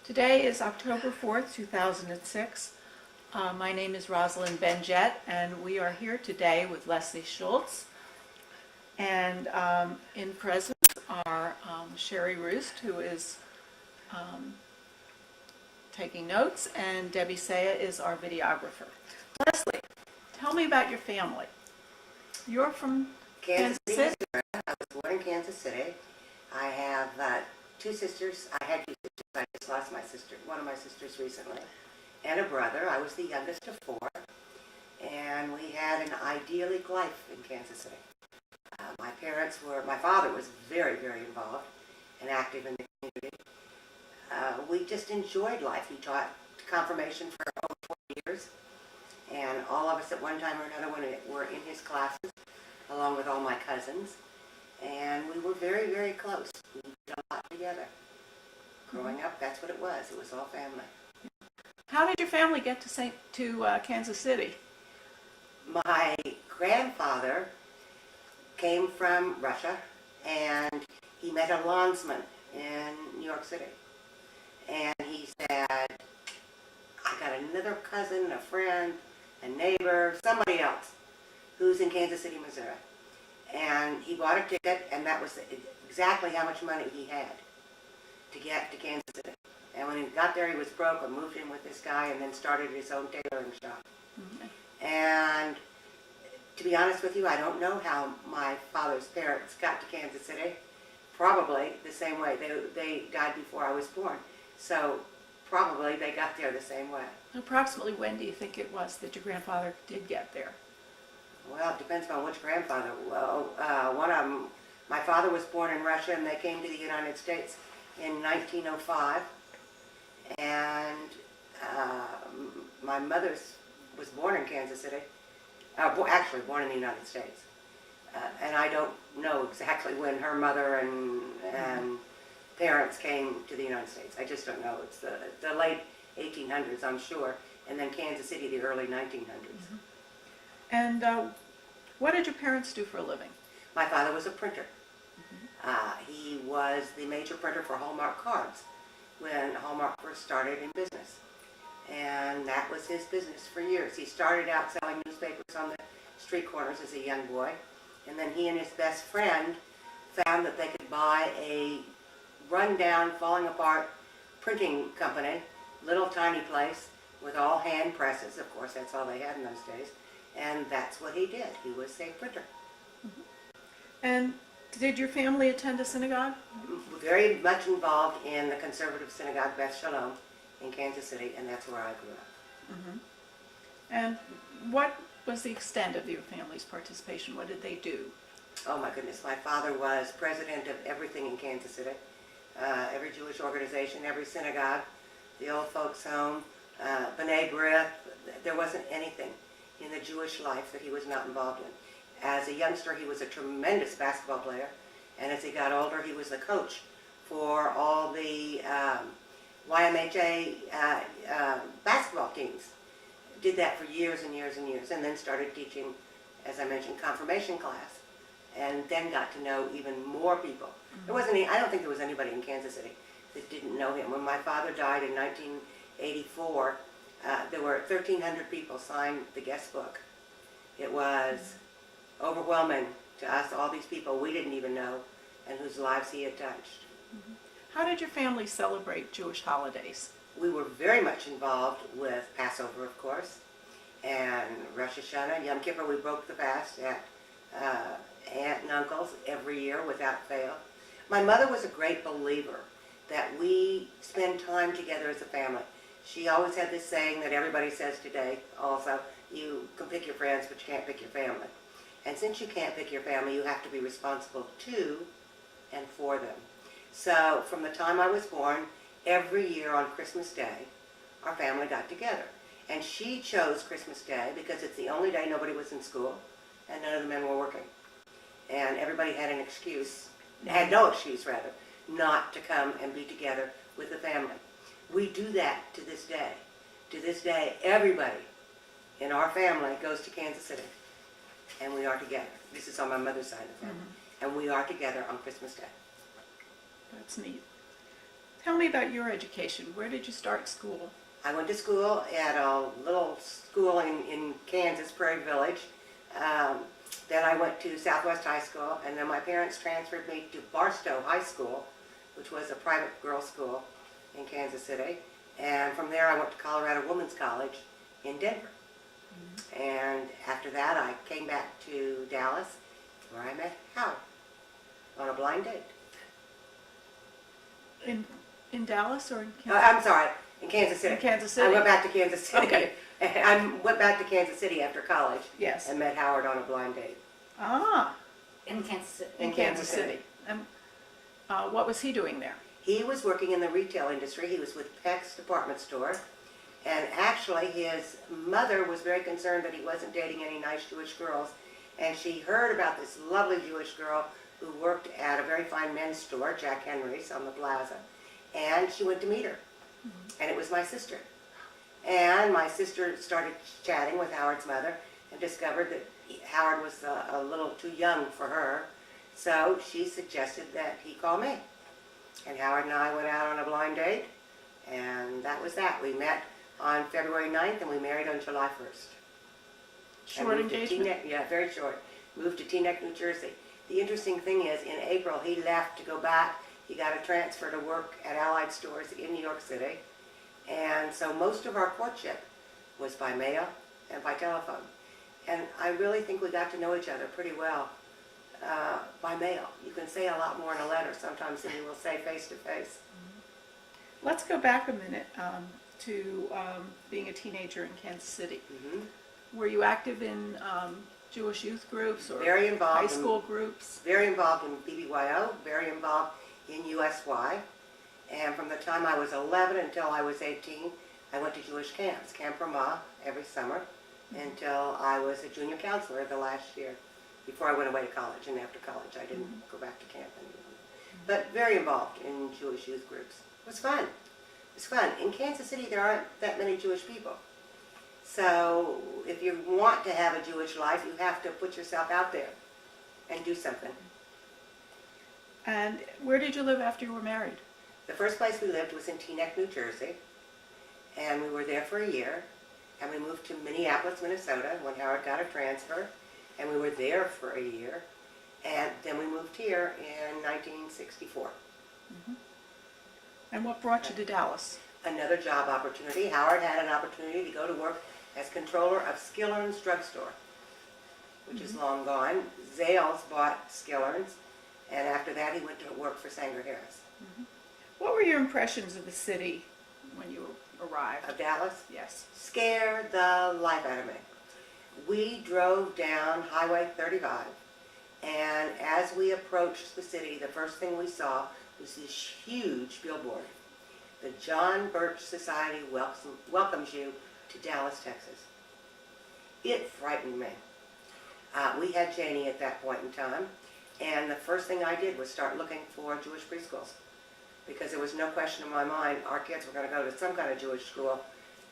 Today is October 4th, 2006. My name is Rosalind Benjet, and we are here today with Leslie Schultz. And in presence are Sherry Roost, who is taking notes, and Debbie Saya is our videographer. Leslie, tell me about your family. You're from Kansas City? Missouri. I was born in Kansas City. I have two sisters. I had two sisters. I just lost one of my sisters recently, and a brother. I was the youngest of four, and we had an idyllic life in Kansas City. My father was very, very involved and active in the community. We just enjoyed life. He taught confirmation for over 20 years, and all of us at one time or another were in his classes, along with all my cousins, and we were very, very close. We did a lot together. Growing up, that's what it was. It was all family. How did your family get to Kansas City? My grandfather came from Russia, and he met a lawnsman in New York City. And he said, I got another cousin, a friend, a neighbor, somebody else who's in Kansas City, Missouri. And he bought a ticket, and that was exactly how much money he had to get to Kansas City. And when he got there, he was broke and moved in with this guy and then started his own tailoring shop. Mm-hmm. And to be honest with you, I don't know how my father's parents got to Kansas City. Probably the same way. They died before I was born. So probably they got there the same way. Approximately when do you think it was that your grandfather did get there? Well, it depends on which grandfather. Well, one of them, my father was born in Russia, and they came to the United States in 1905. And my mother was born in Kansas City, actually born in the United States. And I don't know exactly when her mother and parents came to the United States. I just don't know. It's the late 1800s, I'm sure, and then Kansas City, the early 1900s. Mm-hmm. And what did your parents do for a living? My father was a printer. Mm-hmm. He was the major printer for Hallmark cards when Hallmark first started in business. And that was his business for years. He started out selling newspapers on the street corners as a young boy. And then he and his best friend found that they could buy a run-down, falling apart printing company, little tiny place with all hand presses. Of course, that's all they had in those days. And that's what he did. He was a printer. Mm-hmm. And did your family attend a synagogue? Very much involved in the conservative synagogue, Beth Shalom, in Kansas City, and that's where I grew up. Mm-hmm. And what was the extent of your family's participation? What did they do? Oh my goodness, my father was president of everything in Kansas City. Every Jewish organization, every synagogue, the old folks' home, B'nai B'rith. There wasn't anything in the Jewish life that he was not involved in. As a youngster, he was a tremendous basketball player, and as he got older, he was the coach for all the YMHA basketball teams. Did that for years and years and years, and then started teaching, as I mentioned, confirmation class, and then got to know even more people. Mm-hmm. I don't think there was anybody in Kansas City that didn't know him. When my father died in 1984, there were 1,300 people signed the guest book. It was overwhelming to us, all these people we didn't even know and whose lives he had touched. Mm-hmm. How did your family celebrate Jewish holidays? We were very much involved with Passover, of course, and Rosh Hashanah, Yom Kippur. We broke the fast at aunt and uncle's every year without fail. My mother was a great believer that we spend time together as a family. She always had this saying that everybody says today also, you can pick your friends, but you can't pick your family. And since you can't pick your family, you have to be responsible to and for them. So from the time I was born, every year on Christmas Day, our family got together. And she chose Christmas Day because it's the only day nobody was in school and none of the men were working. And everybody had an excuse, had no excuse rather, not to come and be together with the family. We do that to this day. To this day, everybody in our family goes to Kansas City, and we are together. This is on my mother's side of the family. Mm-hmm. And we are together on Christmas Day. That's neat. Tell me about your education. Where did you start school? I went to school at a little school in Kansas, Prairie Village. Then I went to Southwest High School, and then my parents transferred me to Barstow High School, which was a private girls' school in Kansas City. And from there I went to Colorado Women's College in Denver. And after that I came back to Dallas, where I met Howard on a blind date. In Dallas or in I'm sorry, in Kansas City. In Kansas City. I went back to Kansas City. Okay. I went back to Kansas City after college. Yes. And met Howard on a blind date. Ah, In Kansas City. in Kansas City. And what was he doing there? He was working in the retail industry. He was with Peck's department store. And actually his mother was very concerned that he wasn't dating any nice Jewish girls. And she heard about this lovely Jewish girl who worked at a very fine men's store, Jack Henry's on the plaza. And she went to meet her. And it was my sister. And my sister started chatting with Howard's mother and discovered that Howard was a little too young for her. So she suggested that he call me. And Howard and I went out on a blind date, and that was that. We met on February 9th, and we married on July 1st. Short moved to engagement? Teaneck, yeah, very short. Moved to Teaneck, New Jersey. The interesting thing is, in April, he left to go back. He got a transfer to work at Allied Stores in New York City. And so most of our courtship was by mail and by telephone. And I really think we got to know each other pretty well by mail. You can say a lot more in a letter sometimes than you will say face to face. Let's go back a minute to being a teenager in Kansas City. Were you active in Jewish youth groups or Very involved high school groups? Very involved in BBYO, very involved in USY. And from the time I was 11 until I was 18, I went to Jewish camps, Camp Ramah, every summer, until I was a junior counselor the last year, before I went away to college. And after college, I didn't go back to camp anymore. But very involved in Jewish youth groups. It was fun. It was fun. In Kansas City, there aren't that many Jewish people. So if you want to have a Jewish life, you have to put yourself out there and do something. And where did you live after you were married? The first place we lived was in Teaneck, New Jersey, and we were there for a year, and we moved to Minneapolis, Minnesota when Howard got a transfer, and we were there for a year, and then we moved here in 1964. And what brought you to Dallas? Another job opportunity. Howard had an opportunity to go to work as controller of Skiller's drugstore, which is long gone. Zales bought Skiller's, and after that he went to work for Sanger Harris. What were your impressions of the city when you arrived? Of Dallas? Yes. Scared the life out of me. We drove down Highway 35, and as we approached the city, the first thing we saw was this huge billboard. The John Birch Society welcomes you to Dallas, Texas. It frightened me. We had Janie at that point in time, and the first thing I did was start looking for Jewish preschools, because there was no question in my mind our kids were going to go to some kind of Jewish school.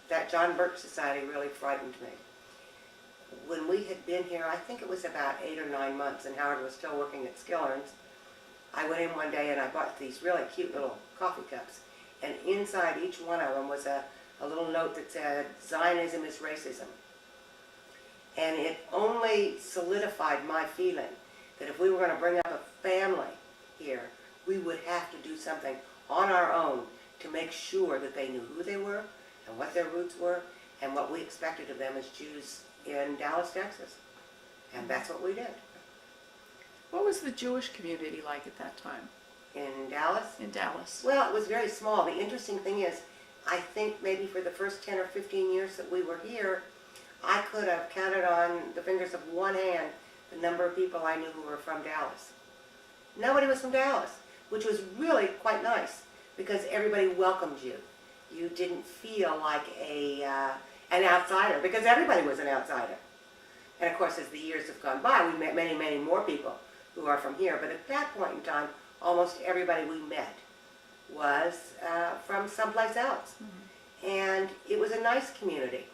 That John Birch Society really frightened me. When we had been here, I think it was about 8 or 9 months, and Howard was still working at Skiller's, I went in one day and I bought these really cute little coffee cups. And inside each one of them was a little note that said, Zionism is racism. And it only solidified my feeling that if we were going to bring up a family here, we would have to do something on our own to make sure that they knew who they were and what their roots were and what we expected of them as Jews in Dallas, Texas. And that's what we did. What was the Jewish community like at that time In Dallas? in Dallas? Well, it was very small. The interesting thing is, I think maybe for the first 10 or 15 years that we were here, I could have counted on the fingers of one hand the number of people I knew who were from Dallas. Nobody was from Dallas, which was really quite nice because everybody welcomed you. You didn't feel like an outsider because everybody was an outsider. And of course, as the years have gone by, we met many, many more people who are from here. But at that point in time, almost everybody we met was from someplace else. And it was a nice community.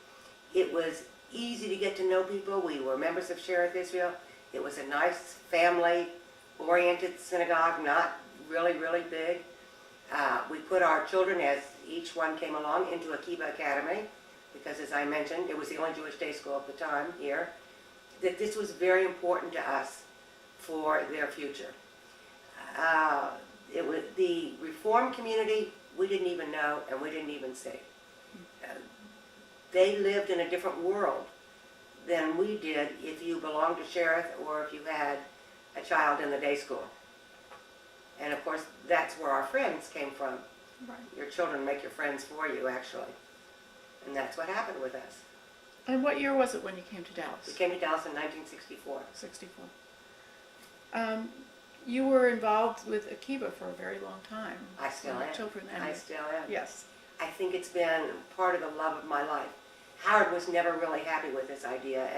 It was easy to get to know people. We were members of Shereth Israel. It was a nice family-oriented synagogue, not really, really big. We put our children, as each one came along, into Akiba Academy, because as I mentioned, it was the only Jewish day school at the time here, that this was very important to us for their future. It was the Reform community, we didn't even know and we didn't even see. They lived in a different world than we did if you belonged to Sheriff or if you had a child in the day school. And of course, that's where our friends came from. Right. Your children make your friends for you, actually. And that's what happened with us. And what year was it when you came to Dallas? We came to Dallas in 1964. 64. You were involved with Akiba for a very long time. I still am. Children and I still am. yes. I think it's been part of the love of my life. Howard was never really happy with this idea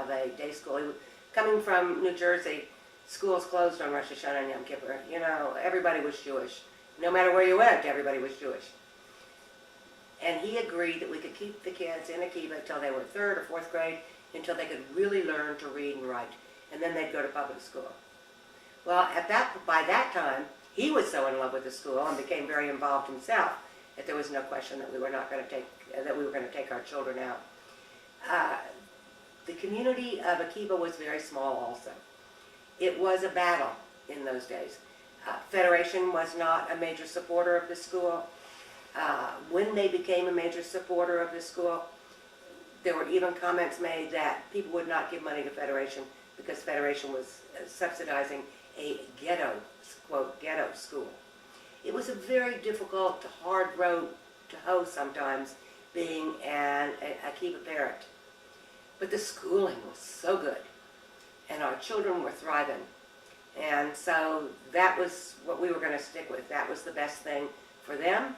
of a day school. Coming from New Jersey, schools closed on Rosh Hashanah and Yom Kippur. You know, everybody was Jewish. No matter where you went, everybody was Jewish. And he agreed that we could keep the kids in Akiba until they were 3rd or 4th grade, until they could really learn to read and write. And then they'd go to public school. Well, by that time, he was so in love with the school and became very involved himself that there was no question that we were going to take our children out. The community of Akiba was very small also. It was a battle in those days. Federation was not a major supporter of the school. When they became a major supporter of the school, there were even comments made that people would not give money to Federation because Federation was subsidizing a ghetto, quote, ghetto school. It was a very difficult, hard road to hoe sometimes, being an Akiba parent. But the schooling was so good, and our children were thriving. And so that was what we were going to stick with. That was the best thing for them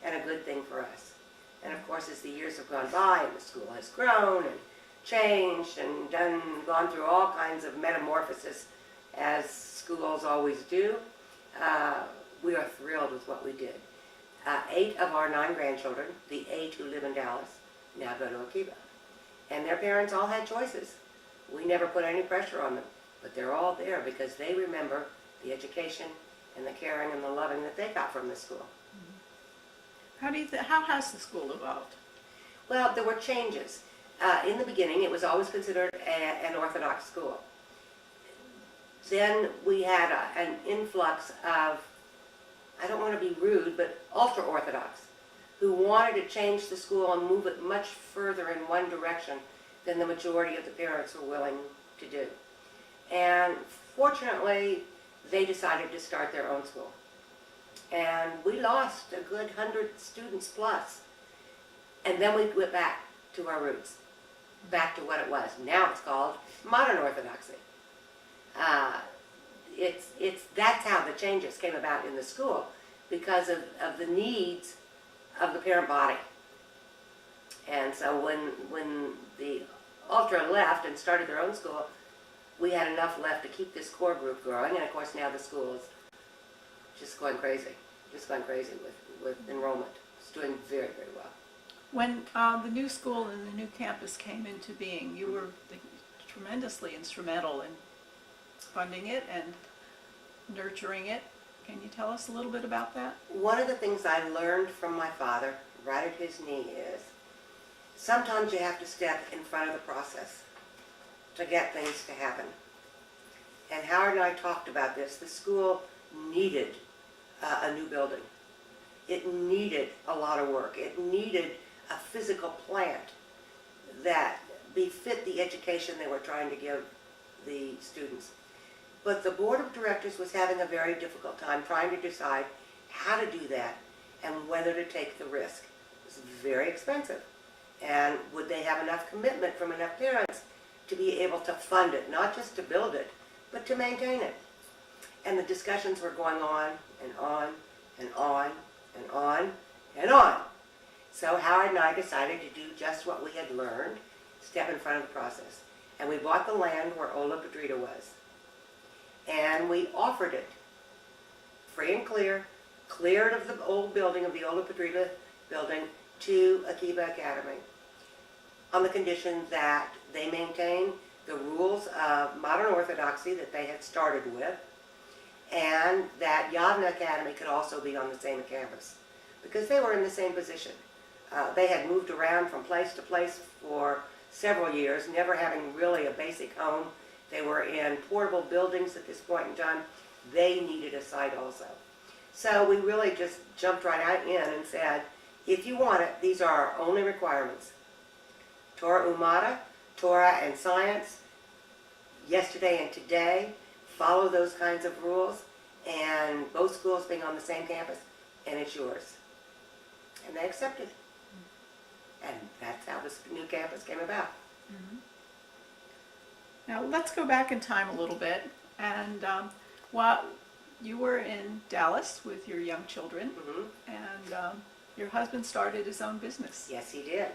and a good thing for us. And of course, as the years have gone by and the school has grown and changed and gone through all kinds of metamorphosis, as schools always do, we are thrilled with what we did. 8 of our 9 grandchildren, the 8 who live in Dallas, now go to Akiba. And their parents all had choices. We never put any pressure on them, but they're all there because they remember the education and the caring and the loving that they got from the school. How has the school evolved? Well, there were changes. In the beginning, it was always considered an Orthodox school. Then we had an influx of, I don't want to be rude, but ultra-Orthodox, who wanted to change the school and move it much further in one direction than the majority of the parents were willing to do. And fortunately, they decided to start their own school. And we lost a good 100 students plus. And then we went back to our roots, back to what it was. Now it's called modern Orthodoxy. That's how the changes came about in the school, because of the needs of the parent body. And so when the Ultra left and started their own school, we had enough left to keep this core group growing. And of course now the school is just going crazy with enrollment. It's doing very, very well. When the new school and the new campus came into being, you were tremendously instrumental in funding it and nurturing it. Can you tell us a little bit about that? One of the things I learned from my father, right at his knee, is sometimes you have to step in front of the process to get things to happen. And Howard and I talked about this. The school needed a new building. It needed a lot of work. It needed a physical plant that befit the education they were trying to give the students. But the board of directors was having a very difficult time trying to decide how to do that and whether to take the risk. It was very expensive. And would they have enough commitment from enough parents to be able to fund it, not just to build it, but to maintain it? And the discussions were going on and on and on and on and on. So Howard and I decided to do just what we had learned, step in front of the process. And we bought the land where Ola Pedrita was. And we offered it, free and cleared of the old building, of the Ola Pedrita building, to Akiba Academy, on the condition that they maintain the rules of modern Orthodoxy that they had started with, and that Yavna Academy could also be on the same campus because they were in the same position. They had moved around from place to place for several years, never having really a basic home. They were in portable buildings at this point in time. They needed a site also. So we really just jumped right out in and said, if you want it, these are our only requirements. Torah Umada, Torah and science, yesterday and today, follow those kinds of rules, and both schools being on the same campus, and it's yours. And they accepted. And that's how this new campus came about. Mm-hmm. Now let's go back in time a little bit. And while you were in Dallas with your young children, and your husband started his own business. Yes, he did.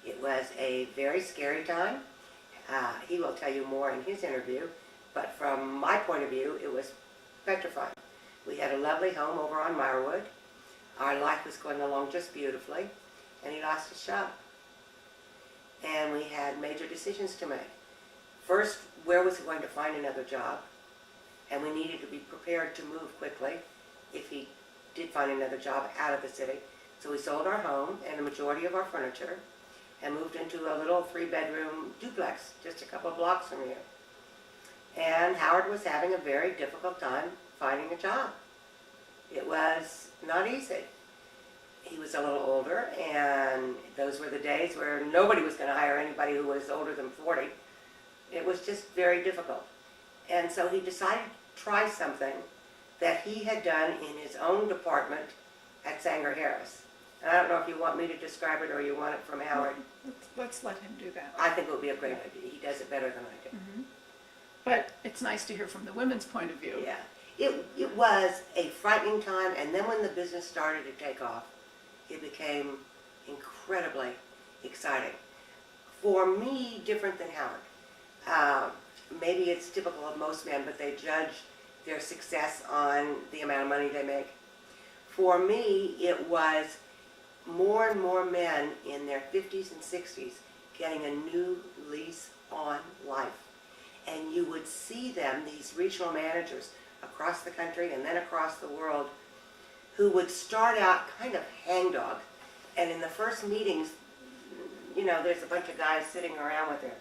It was a very scary time. He will tell you more in his interview, but from my point of view, it was petrifying. We had a lovely home over on Meyerwood. Our life was going along just beautifully, and he lost his job. And we had major decisions to make. First, where was he going to find another job? And we needed to be prepared to move quickly if he did find another job out of the city. So we sold our home and the majority of our furniture and moved into a little 3-bedroom duplex just a couple of blocks from here. And Howard was having a very difficult time finding a job. It was not easy. He was a little older, and those were the days where nobody was going to hire anybody who was older than 40. It was just very difficult. And so he decided to try something that he had done in his own department at Sanger Harris. And I don't know if you want me to describe it or you want it from Howard. Let's let him do that. I think it would be a great idea. He does it better than I do. Mm-hmm. But it's nice to hear from the women's point of view. Yeah. It was a frightening time, and then when the business started to take off, it became incredibly exciting. For me, different than Howard. Maybe it's typical of most men, but they judge their success on the amount of money they make. For me, it was more and more men in their 50s and 60s getting a new lease on life. And you would see them, these regional managers across the country and then across the world, who would start out kind of hangdog. And in the first meetings, you know, there's a bunch of guys sitting around with their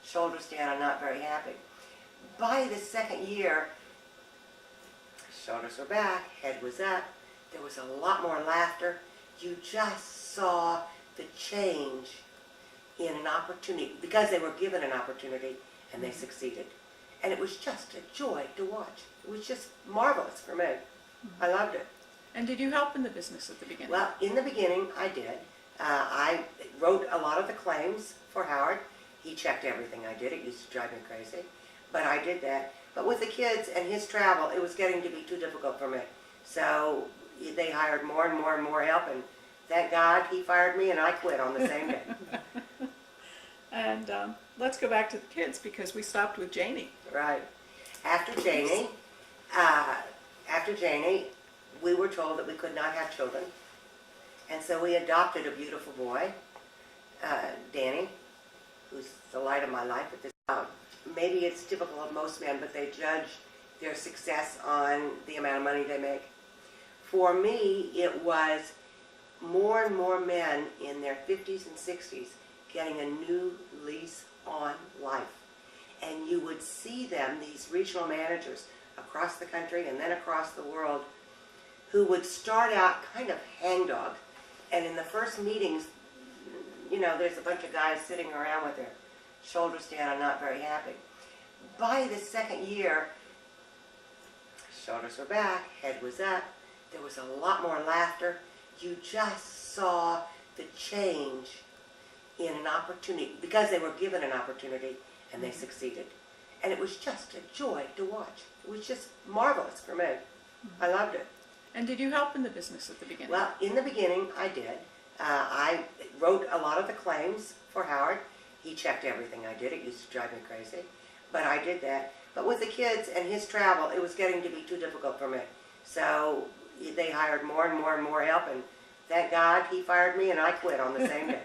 shoulders down and not very happy. By the second year, shoulders were back, head was up, there was a lot more laughter. You just saw the change in an opportunity, because they were given an opportunity and they succeeded. And it was just a joy to watch. It was just marvelous for me. I loved it. And did you help in the business at the beginning? Well, in the beginning, I did. I wrote a lot of the claims for Howard. He checked everything I did. It used to drive me crazy. But I did that. But with the kids and his travel, it was getting to be too difficult for me. So they hired more and more and more help, and thank God he fired me and I quit on the same day. And let's go back to the kids, because we stopped with Janie. Right. After Janie, we were told that we could not have children. And so we adopted a beautiful boy, Danny, who's the light of my life at this time. Maybe it's typical of most men, but they judge their success on the amount of money they make. For me, it was more and more men in their 50s and 60s getting a new lease on life. And you would see them, these regional managers across the country and then across the world, who would start out kind of hangdog. And in the first meetings, you know, there's a bunch of guys sitting around with their shoulders down and not very happy. By the second year, shoulders were back, head was up, there was a lot more laughter. You just saw the change in an opportunity, because they were given an opportunity and they succeeded. And it was just a joy to watch. It was just marvelous for me. I loved it. And did you help in the business at the beginning? Well, in the beginning, I did. I wrote a lot of the claims for Howard. He checked everything I did. It used to drive me crazy. But I did that. But with the kids and his travel, it was getting to be too difficult for me. So they hired more and more and more help, and thank God he fired me and I quit on the same day.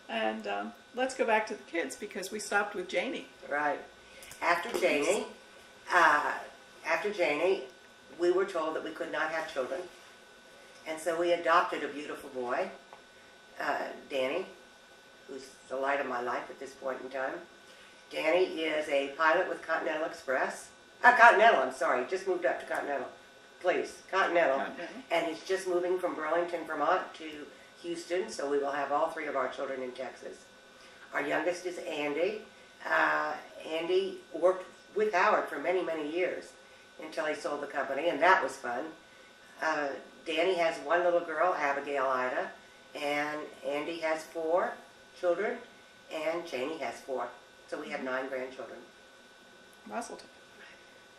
And let's go back to the kids, because we stopped with Janie. Right. After Janie, after Janie, we were told that we could not have children. And so we adopted a beautiful boy, Danny, who's the light of my life at this point in time. Danny is a pilot with Continental Express. I'm sorry, just moved up to Continental. Please, Continental. And he's just moving from Burlington, Vermont to Houston, so we will have all three of our children in Texas. Our youngest is Andy. Andy worked with Howard for many, many years until he sold the company, and that was fun. Danny has one little girl, Abigail Ida, and Andy has 4 children, and Janie has 4. So we have 9 grandchildren. Rosalind.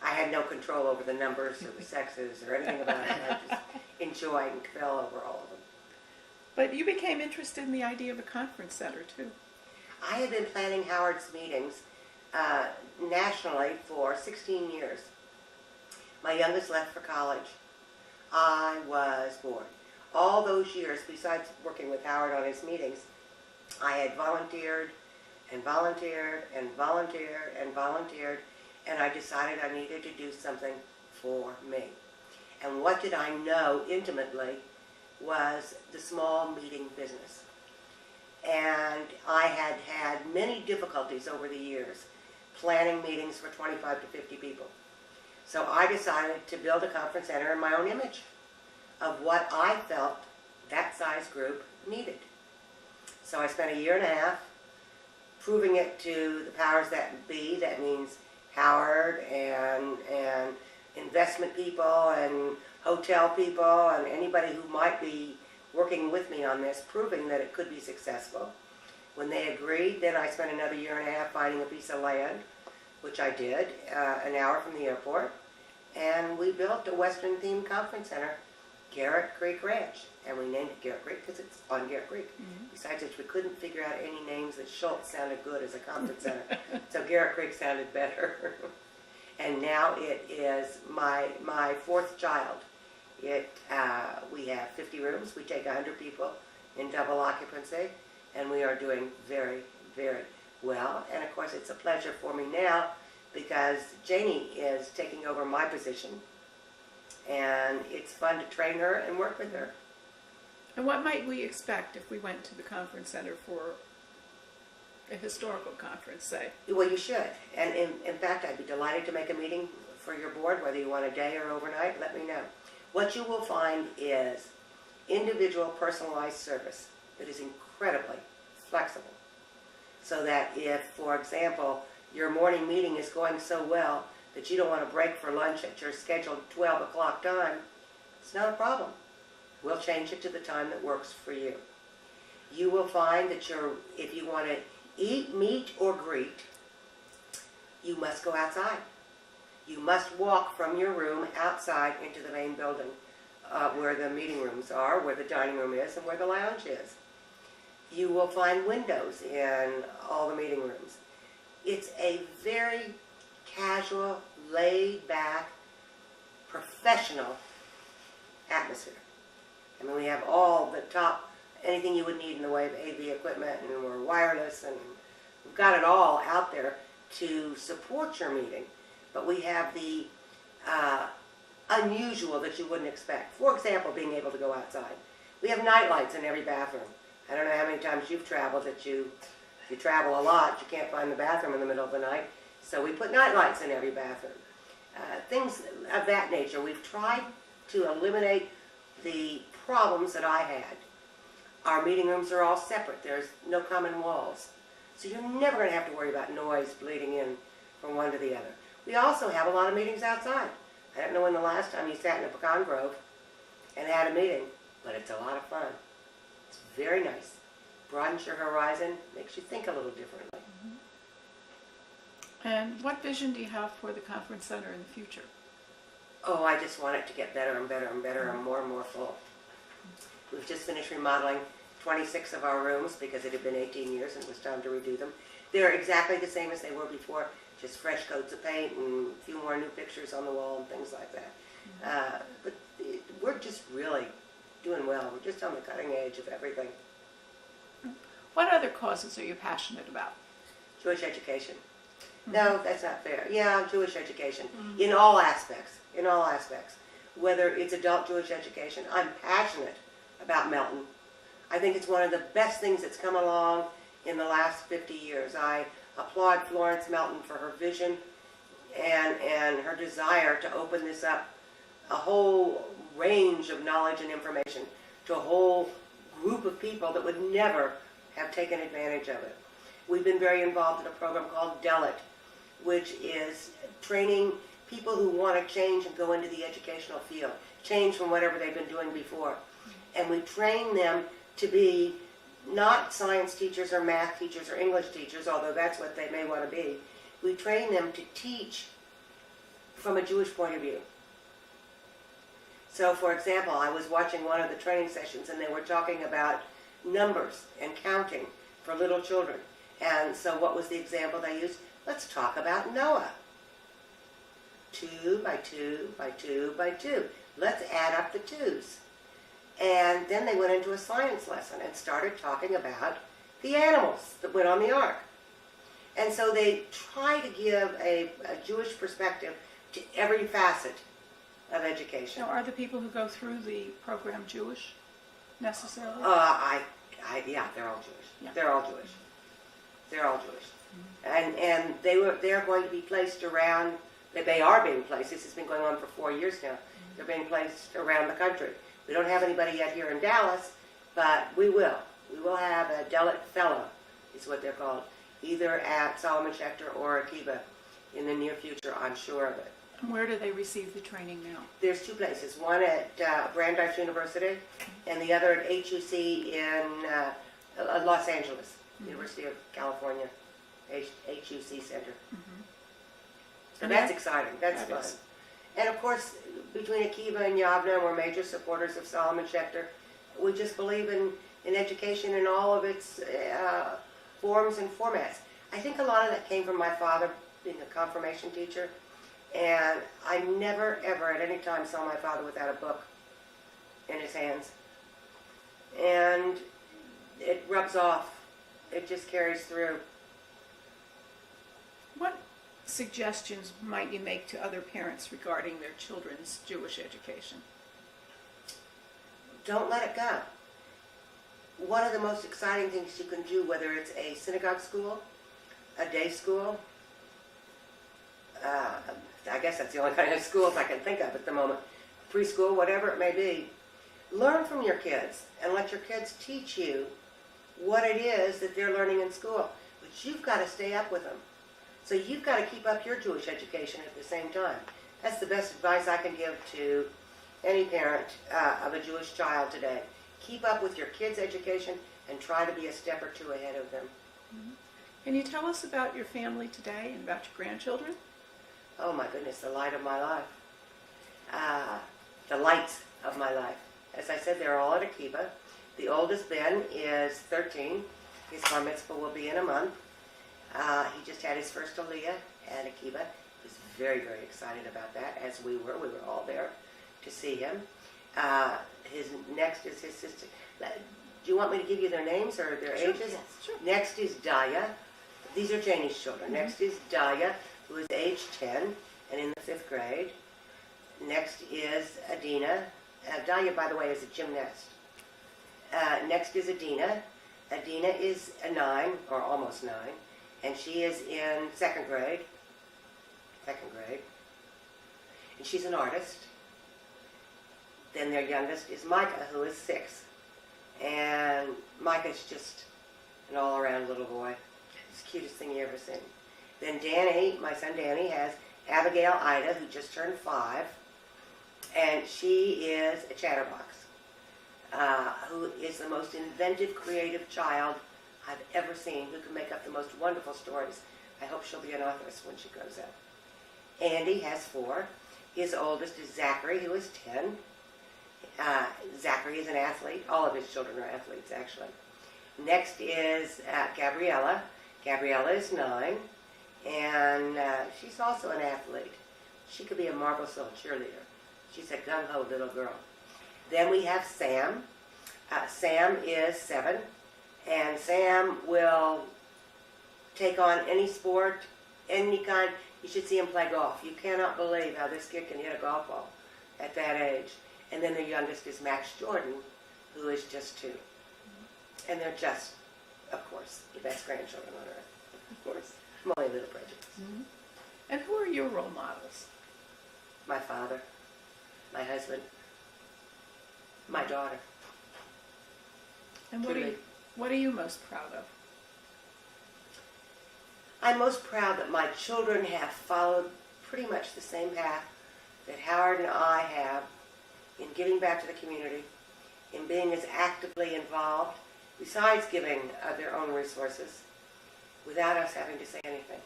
I had no control over the numbers or the sexes or anything about it. I just enjoyed and fell over all of them. But you became interested in the idea of a conference center, too. I had been planning Howard's meetings nationally for 16 years. My youngest left for college. I was bored. All those years, besides working with Howard on his meetings, I had volunteered and volunteered and volunteered and volunteered, and I decided I needed to do something for me. And what did I know intimately was the small meeting business. And I had had many difficulties over the years planning meetings for 25 to 50 people. So I decided to build a conference center in my own image of what I felt that size group needed. So I spent a year and a half proving it to the powers that be. That means Howard and investment people and hotel people and anybody who might be working with me on this, proving that it could be successful. When they agreed, then I spent another year and a half finding a piece of land, which I did, an hour from the airport, and we built a Western-themed conference center, Garrett Creek Ranch, and we named it Garrett Creek because it's on Garrett Creek. Mm-hmm. Besides which, we couldn't figure out any names that Schultz sounded good as a conference center, so Garrett Creek sounded better. And now it is my 4th child. We have 50 rooms. We take 100 people in double occupancy, and we are doing very, very well. And of course, it's a pleasure for me now because Janie is taking over my position, and it's fun to train her and work with her. And what might we expect if we went to the conference center for a historical conference, say? Well, you should. And in fact, I'd be delighted to make a meeting for your board, whether you want a day or overnight, let me know. What you will find is individual personalized service that is incredibly flexible. So that if, for example, your morning meeting is going so well that you don't want to break for lunch at your scheduled 12 o'clock time, it's not a problem. We'll change it to the time that works for you. You will find that if you want to eat, meet, or greet, you must go outside. You must walk from your room outside into the main building where the meeting rooms are, where the dining room is, and where the lounge is. You will find windows in all the meeting rooms. It's a very casual, laid-back, professional atmosphere. I mean, we have all the top, anything you would need in the way of AV equipment, and we're wireless, and we've got it all out there to support your meeting. But we have the unusual that you wouldn't expect. For example, being able to go outside. We have night lights in every bathroom. I don't know how many times you've traveled that if you travel a lot, you can't find the bathroom in the middle of the night. So we put night lights in every bathroom. Things of that nature. We've tried to eliminate the problems that I had. Our meeting rooms are all separate. There's no common walls. So you're never going to have to worry about noise bleeding in from one to the other. We also have a lot of meetings outside. I don't know when the last time you sat in a pecan grove and had a meeting, but it's a lot of fun. It's very nice. Broadens your horizon, makes you think a little differently. Mm-hmm. And what vision do you have for the conference center in the future? Oh, I just want it to get better and better and better and more full. We've just finished remodeling 26 of our rooms because it had been 18 years and it was time to redo them. They're exactly the same as they were before, just fresh coats of paint and a few more new pictures on the wall and things like that. But we're just really doing well. We're just on the cutting edge of everything. What other causes are you passionate about? Jewish education. No, that's not fair. Yeah, Jewish education. In all aspects. In all aspects. Whether it's adult Jewish education. I'm passionate about Melton. I think it's one of the best things that's come along in the last 50 years. I applaud Florence Melton for her vision and her desire to open this up, a whole range of knowledge and information to a whole group of people that would never have taken advantage of it. We've been very involved in a program called DELIT, which is training people who want to change and go into the educational field, change from whatever they've been doing before. And we train them to be not science teachers or math teachers or English teachers, although that's what they may want to be. We train them to teach from a Jewish point of view. So, for example, I was watching one of the training sessions and they were talking about numbers and counting for little children. And so what was the example they used? Let's talk about Noah. 2 by 2 by 2 by 2. Let's add up the twos. And then they went into a science lesson and started talking about the animals that went on the ark. And so they try to give a Jewish perspective to every facet of education. Now, are the people who go through the program Jewish necessarily? Yeah, they're all Jewish. Yeah. They're all Jewish. They're all Jewish. And they're going to be placed around. They are being placed. This has been going on for 4 years now. They're being placed around the country. We don't have anybody yet here in Dallas, but we will. We will have a DELIT fellow, is what they're called, either at Solomon Schechter or Akiba in the near future. I'm sure of it. And where do they receive the training now? There's 2 places, one at Brandeis University and the other at HUC in Los Angeles, University of California, HUC Center. So that's exciting. That's fun. Is. And of course, between Akiva and Yavna, we're major supporters of Solomon Schechter. We just believe in education in all of its forms and formats. I think a lot of that came from my father being a confirmation teacher. And I never, ever at any time saw my father without a book in his hands. And it rubs off. It just carries through. What suggestions might you make to other parents regarding their children's Jewish education? Don't let it go. One of the most exciting things you can do, whether it's a synagogue school, a day school, I guess that's the only kind of schools I can think of at the moment, preschool, whatever it may be, learn from your kids and let your kids teach you what it is that they're learning in school. But you've got to stay up with them. So you've got to keep up your Jewish education at the same time. That's the best advice I can give to any parent of a Jewish child today. Keep up with your kids' education and try to be a step or two ahead of them. Can you tell us about your family today and about your grandchildren? Oh my goodness, the light of my life. The lights of my life. As I said, they're all at Akiba. The oldest, Ben, is 13. His bar mitzvah will be in a month. He just had his first aliyah at Akiba. He was very, very excited about that, as we were. We were all there to see him. His next is his sister. Do you want me to give you their names or their ages? Yes, sure. Next is Daya. These are Janie's children. Next is Daya, who is age 10 and in the 5th grade. Next is Adina. Daya, by the way, is a gymnast. Next is Adina. Adina is a 9, or almost 9, and she is in 2nd grade. And she's an artist. Then their youngest is Micah, who is 6. And Micah's just an all-around little boy. It's the cutest thing you ever seen. Then Danny, my son Danny, has Abigail Ida, who just turned 5. And she is a chatterbox, who is the most inventive, creative child I've ever seen, who can make up the most wonderful stories. I hope she'll be an authoress when she grows up. Andy has 4. His oldest is Zachary, who is 10. Zachary is an athlete. All of his children are athletes, actually. Next is Gabriella. Gabriella is 9, and she's also an athlete. She could be a marvelous little cheerleader. She's a gung-ho little girl. Then we have Sam. Sam is 7, and Sam will take on any sport any kind. You should see him play golf. You cannot believe how this kid can hit a golf ball at that age. And then the youngest is Max Jordan, who is just 2. And they're just, of course, the best grandchildren on earth. Of course. I'm only a little prejudiced. Mm-hmm. And who are your role models? My father, my husband, my daughter. And Truly. what are you most proud of? I'm most proud that my children have followed pretty much the same path that Howard and I have in giving back to the community, in being as actively involved, besides giving their own resources, without us having to say anything.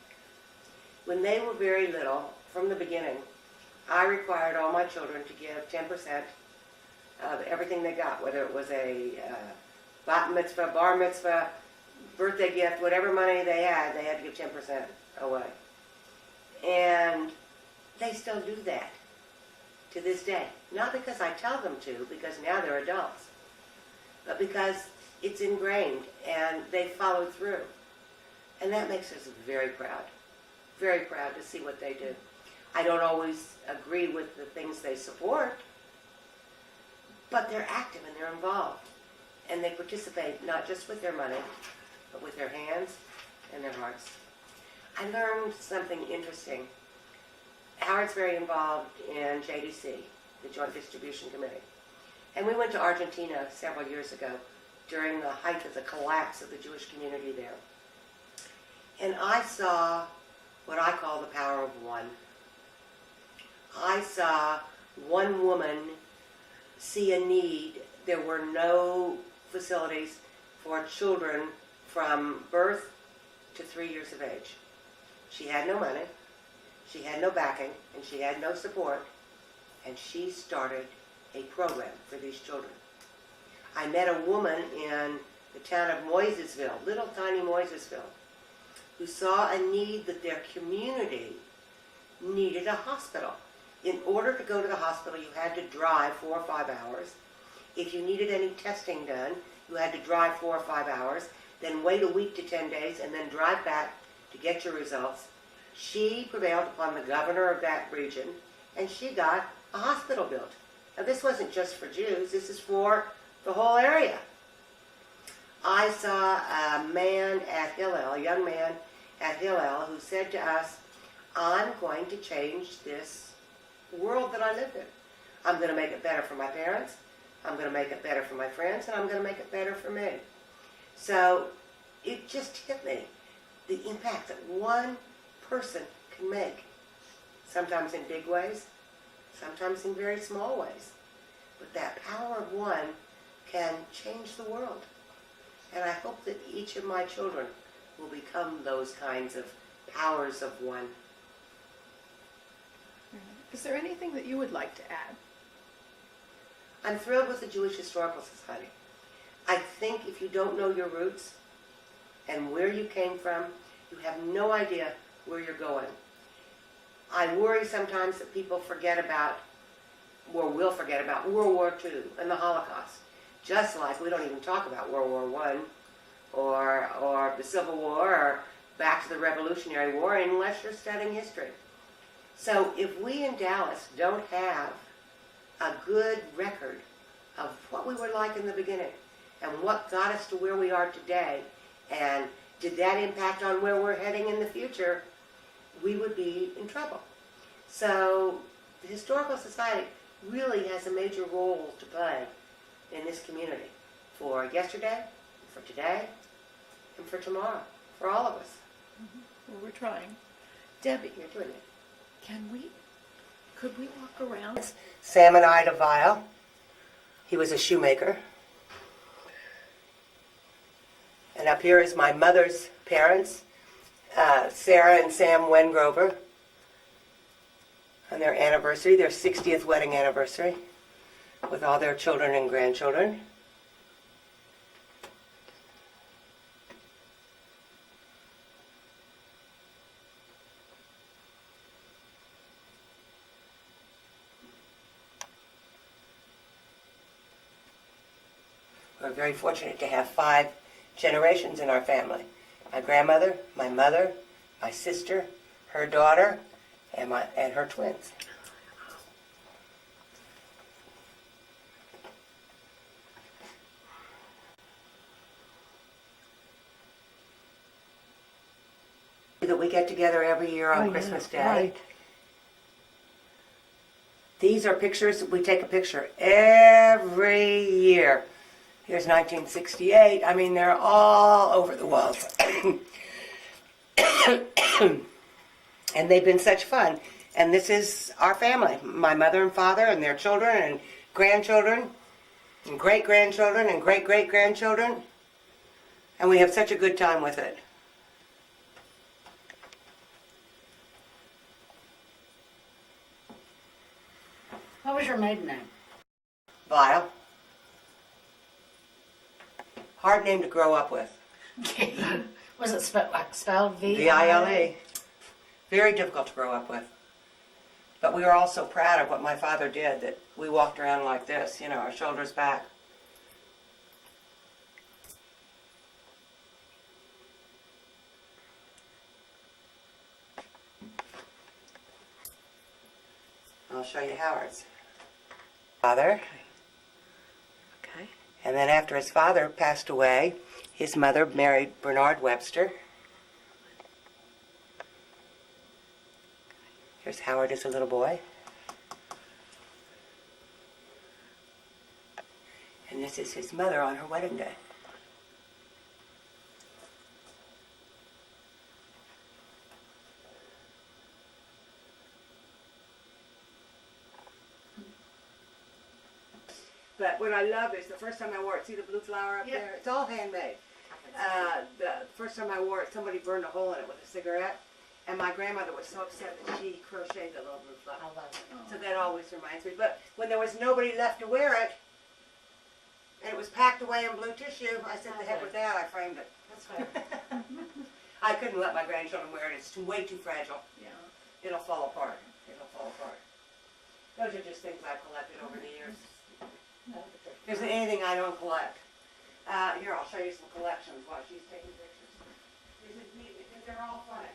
When they were very little, from the beginning, I required all my children to give 10% of everything they got, whether it was a bat mitzvah, bar mitzvah, birthday gift, whatever money they had to give 10% away. And they still do that to this day. Not because I tell them to, because now they're adults, but because it's ingrained and they follow through. And that makes us very proud to see what they do. I don't always agree with the things they support, but they're active and they're involved. And they participate not just with their money, but with their hands and their hearts. I learned something interesting. Howard's very involved in JDC, the Joint Distribution Committee. And we went to Argentina several years ago during the height of the collapse of the Jewish community there. And I saw what I call the power of one. I saw one woman see a need. There were no facilities for children from birth to 3 years of age. She had no money, she had no backing, and she had no support, and she started a program for these children. I met a woman in the town of Moisesville, little tiny Moisesville, who saw a need that their community needed a hospital. In order to go to the hospital, you had to drive 4 or 5 hours. If you needed any testing done, you had to drive 4 or 5 hours, then wait a week to 10 days, and then drive back to get your results. She prevailed upon the governor of that region, and she got a hospital built. Now, this wasn't just for Jews. This is for the whole area. I saw a man at Hillel, a young man at Hillel, who said to us, I'm going to change this world that I live in. I'm going to make it better for my parents, I'm going to make it better for my friends, and I'm going to make it better for me. So it just hit me, the impact that one person can make, sometimes in big ways, sometimes in very small ways. But that power of one can change the world. And I hope that each of my children will become those kinds of powers of one. Is there anything that you would like to add? I'm thrilled with the Jewish Historical Society. I think if you don't know your roots and where you came from, you have no idea where you're going. I worry sometimes that people forget about, or will forget about, World War II and the Holocaust. Just like we don't even talk about World War I or the Civil War or back to the Revolutionary War unless you're studying history. So if we in Dallas don't have a good record of what we were like in the beginning and what got us to where we are today, and did that impact on where we're heading in the future, we would be in trouble. So the Historical Society really has a major role to play in this community for yesterday, for today, and for tomorrow, for all of us. Mm-hmm. Well, we're trying. Debbie, You're doing it. Could we walk around? Sam and Ida Weil. He was a shoemaker. And up here is my mother's parents, Sarah and Sam Wengrover, on their anniversary, their 60th wedding anniversary, with all their children and grandchildren. We're very fortunate to have 5 generations in our family. My grandmother, my mother, my sister, her daughter, and her twins. That we get together every year on Christmas Day. Right. These are pictures, we take a picture every year. Here's 1968. I mean, they're all over the walls. And they've been such fun. And this is our family, my mother and father and their children and grandchildren and great-grandchildren and great-great-grandchildren. And we have such a good time with it. What was your maiden name? Vile. Hard name to grow up with. Was it spelled V? V-I-L-E. Very difficult to grow up with. But we were all so proud of what my father did that we walked around like this, you know, our shoulders back. I'll show you Howard's father. Okay. And then after his father passed away, his mother married Bernard Webster. Here's Howard as a little boy. And this is his mother on her wedding day. But what I love is the first time I wore it, see the blue flower up there? It's all handmade. The first time I wore it, somebody burned a hole in it with a cigarette. And my grandmother was so upset that she crocheted the little blue flower. I love it. So that always reminds me. But when there was nobody left to wear it, and it was packed away in blue tissue, I said, the heck with that, I framed it. That's fair. I couldn't let my grandchildren wear it. It's way too fragile. Yeah. It'll fall apart. It'll fall apart. Those are just things I've collected over the years. No, If there's anything I don't collect. Here, I'll show you some collections while she's taking pictures. This is neat because they're all funny.